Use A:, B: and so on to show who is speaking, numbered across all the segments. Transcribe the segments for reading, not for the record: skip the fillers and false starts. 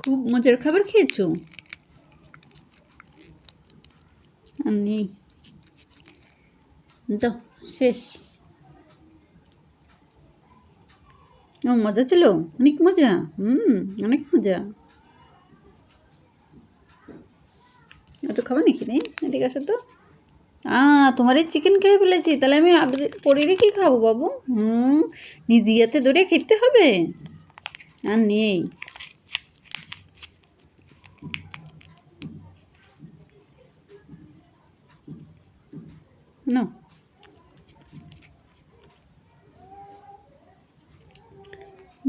A: খুব মজার খাবার খেয়েছো? আর নেই, যাও শেষ। ও মজা ছিল, অনেক মজা। অনেক মজা। একটু খাবো নাকি? নেই, এদিকে আসো তো। তোমার এই চিকেন খেয়ে ফেলেছি, তাহলে আমি পরে কি খাবো বাবু? নিজে হাতে ধরে খেতে হবে। আর নেই, না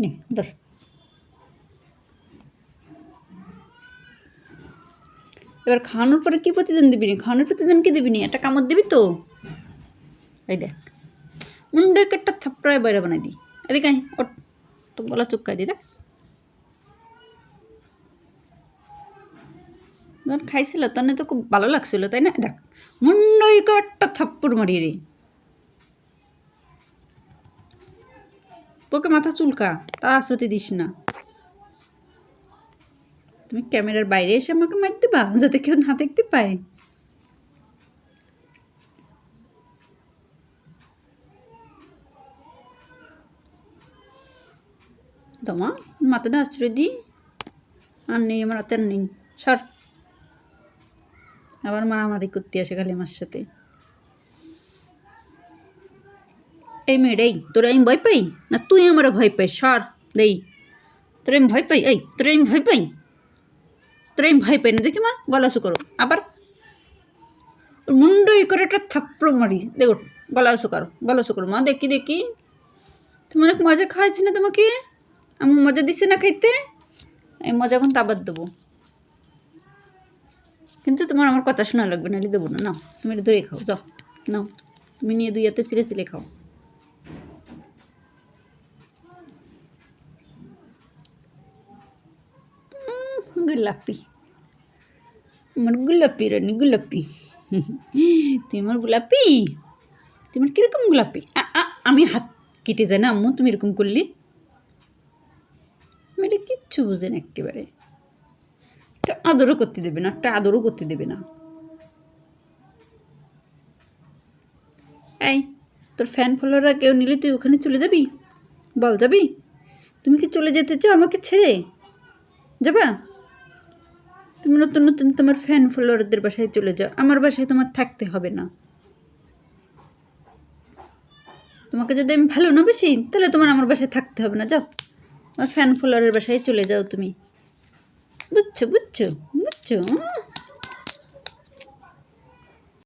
A: নে ধর। এবার খাওয়ানোর পরে কি প্রতিদান দিবি নি? খাওয়ানোর প্রতিদান কি দিবি নি? একটা কামড় দিবি তো? এই দেখ, মুন্ডাকে একটা থাপড়ায় বাইরে বানাই দিই। এদিকে আয়, ওর তো গলা চুপকাই দিই। দেখ যখন খাইছিল তখন তো খুব ভালো লাগছিল, তাই না? দেখ, মুন্ডাইকে একটা থাপ্পড় মারিয়ে রে। তোকে মাথা চুলকা, তা শ্রুতি দিস না। তুমি ক্যামেরার বাইরে এসে আমাকে মার দিবা, যাতে কেউ না দেখতে পায়। তোমা মাথাটা আশ্রয় দিই। আর নেই, আমার হাতে আর নেই। সর। আবার মারামারি করতে আসে খালি আমার সাথে। এই মেয়ে রে, তোরা আমি ভয় পাই না? তুই আমার ভয় পাই? সর দেই। তোরা আমি ভয় পাই? এই তোরা আমি ভয় পাই? তোরা আমি ভয় পাই না? দেখি মা, গলা উঁচু করো। আবার মুন্ডই করে একটা থাপ্পড় মারি। দেখো, গলা উঁচু করো, গলা উঁচু করো। মা দেখি দেখি, তুমি অনেক মজা খাওয়াইছি না তোমাকে? আমি মজা দিচ্ছে না খাইতে? এই মজা কিন্তু আবার দেবো, কিন্তু তোমার আমার কথা শোনা লাগবে, নাহলে দেবো না। নাও, তুমি এটা ধরে খাও, যাও নাও। তুমি নিয়ে দুই হাতে ছিঁড়ে ছিঁড়ে খাও। গোলাপি, আমার গোলাপি রানী, গোলাপি। তুমি আমার গোলাপি, তোমার কীরকম গোলাপি? আমি হাত কেটে যায় না আম্মু তুমি এরকম করলি? মেয়েটা কিচ্ছু বুঝে না একেবারে। একটা আদরও করতে দেবে না, একটা আদরও করতে দেবে না। এই, তোর ফ্যান ফলোয়াররা কেউ নিলে তুই ওখানে চলে যাবি? বল, যাবি? তুমি কি চলে যেতে চাও আমাকে ছেড়ে? যাবা? তুমি নতুন নতুন তোমার ফ্যান ফলোয়ারদের বাসায় চলে যাও, আমার বাসায় তোমার থাকতে হবে না। তোমাকে যদি আমি ভালো না বেশি, তাহলে তোমার আমার বাসায় থাকতে হবে না। যাও, আমার ফ্যান ফলোয়ারের বাসায় চলে যাও তুমি। বুঝছো বুঝছো বুঝছো?